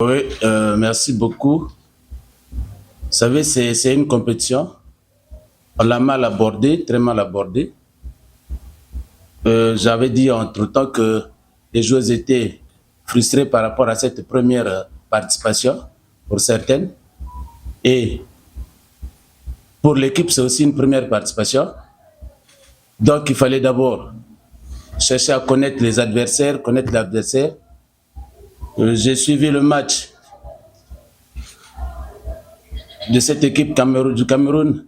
Oui, merci beaucoup. Vous savez, c'est une compétition. On l'a mal abordée, très mal abordée. J'avais dit entre-temps que les joueurs étaient frustrés par rapport à cette première participation, pour certaines. Et pour l'équipe, c'est aussi une première participation. Donc, il fallait d'abord chercher à connaître les adversaires, connaître l'adversaire. J'ai suivi le match de cette équipe du Cameroun.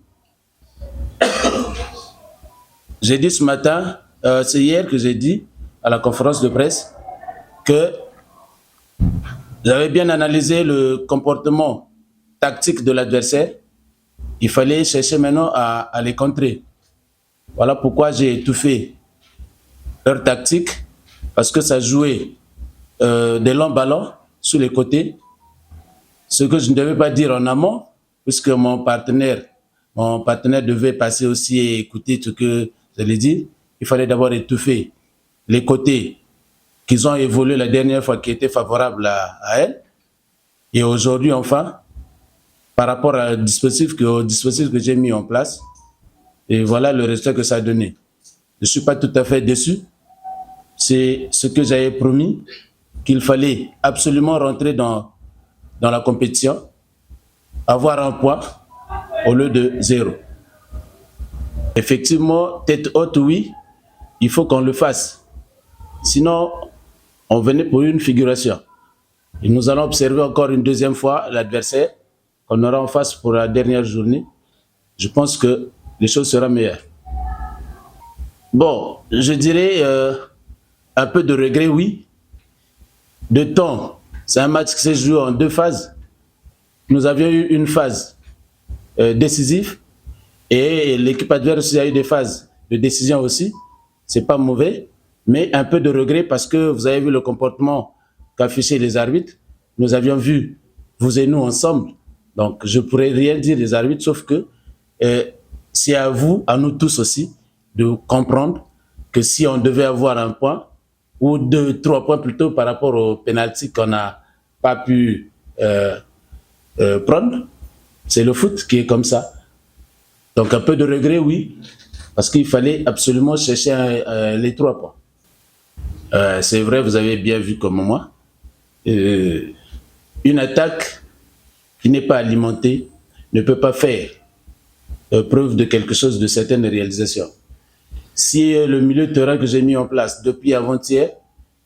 J'ai dit ce matin, c'est hier que j'ai dit à la conférence de presse que j'avais bien analysé le comportement tactique de l'adversaire. Il fallait chercher maintenant à les contrer. Voilà pourquoi j'ai étouffé leur tactique, parce que ça jouait des longs ballons sur les côtés, ce que je ne devais pas dire en amont, puisque mon partenaire devait passer aussi et écouter ce que j'allais dire. Il fallait d'abord étouffer les côtés qu'ils ont évolué la dernière fois, qui étaient favorables à elle. Et aujourd'hui, enfin, par rapport au dispositif que j'ai mis en place, et voilà le résultat que ça a donné. Je ne suis pas tout à fait déçu. C'est ce que j'avais promis, qu'il fallait absolument rentrer dans la compétition, avoir un point au lieu de 0. Effectivement, tête haute, oui, il faut qu'on le fasse. Sinon, on venait pour une figuration. Et nous allons observer encore une deuxième fois l'adversaire qu'on aura en face pour la dernière journée. Je pense que les choses seront meilleures. Bon, je dirais un peu de regret, oui. De temps, c'est un match qui s'est joué en 2 phases. Nous avions eu une phase décisive et l'équipe adverse a eu des phases de décision aussi. C'est pas mauvais, mais un peu de regret parce que vous avez vu le comportement qu'affichaient les arbitres. Nous avions vu, vous et nous ensemble. Donc, je pourrais rien dire des arbitres, sauf que c'est à vous, à nous tous aussi, de comprendre que si on devait avoir un point, ou 2, 3 points plutôt par rapport au penalty qu'on n'a pas pu prendre, c'est le foot qui est comme ça. Donc un peu de regret, oui, parce qu'il fallait absolument chercher les 3 points. C'est vrai, vous avez bien vu comme moi. Une attaque qui n'est pas alimentée ne peut pas faire preuve de quelque chose, de certaines réalisations. Si le milieu de terrain que j'ai mis en place depuis avant-hier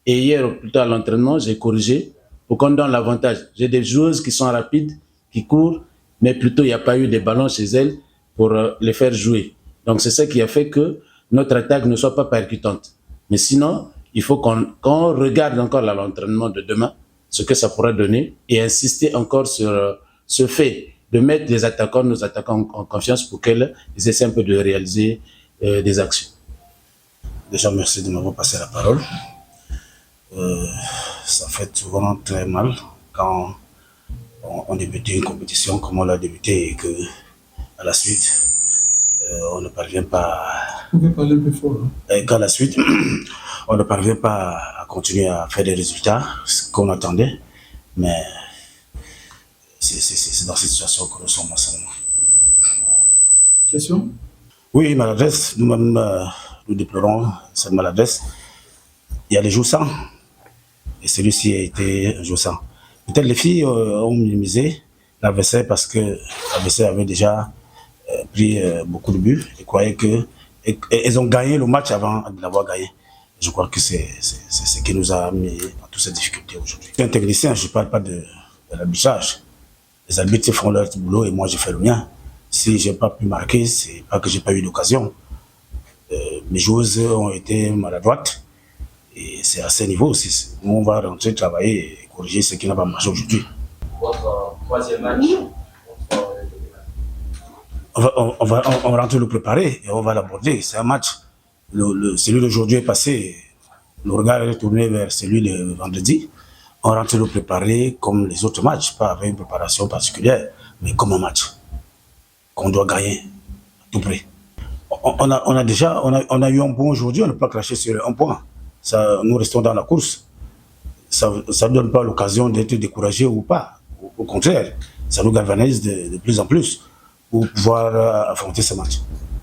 et hier plutôt à l'entraînement, j'ai corrigé pour qu'on donne l'avantage. J'ai des joueuses qui sont rapides, qui courent, mais plutôt il n'y a pas eu de ballons chez elles pour les faire jouer. Donc c'est ça qui a fait que notre attaque ne soit pas percutante. Mais sinon, il faut qu'on regarde encore l'entraînement de demain, ce que ça pourra donner, et insister encore sur ce fait de mettre nos attaquants en confiance pour qu'ils essaient un peu de réaliser des actions. Déjà, merci de m'avoir passé la parole. Ça fait souvent très mal quand on débute une compétition comme on l'a débuté et que à la suite, on ne parvient pas. Vous pouvez parler plus fort. Et qu'à la suite, on ne parvient pas à continuer à faire des résultats, ce qu'on attendait. Mais c'est dans cette situation que nous sommes en ce moment. Question? Oui, maladresse. Nous-mêmes, nous déplorons cette maladresse. Il y a les jours sans, et celui-ci a été un jour sans. Peut-être les filles ont minimisé l'adversaire parce que l'adversaire avait déjà pris beaucoup de buts et croyaient qu'elles ont gagné le match avant de l'avoir gagné. Je crois que c'est ce qui nous a mis dans toutes ces difficultés aujourd'hui. Je suis un technicien, je ne parle pas de l'arbitrage. Les arbitres font leur boulot et moi j'ai fait le mien. Si je n'ai pas pu marquer, c'est pas que j'ai pas eu d'occasion. Mes joueuses ont été maladroites et c'est à ce niveau aussi. Nous on va rentrer travailler et corriger ce qui n'a pas marché aujourd'hui. Votre troisième match, on va rentrer le préparer et on va l'aborder. C'est un match. Celui d'aujourd'hui est passé. Le regard est tourné vers celui de vendredi. On rentre le préparer comme les autres matchs, pas avec une préparation particulière, mais comme un match qu'on doit gagner à tout prix. On a eu un point aujourd'hui, on ne peut pas cracher sur un point. Ça, nous restons dans la course. ça ne donne pas l'occasion d'être découragé ou pas. Au contraire, ça nous galvanise de plus en plus pour pouvoir affronter ce match.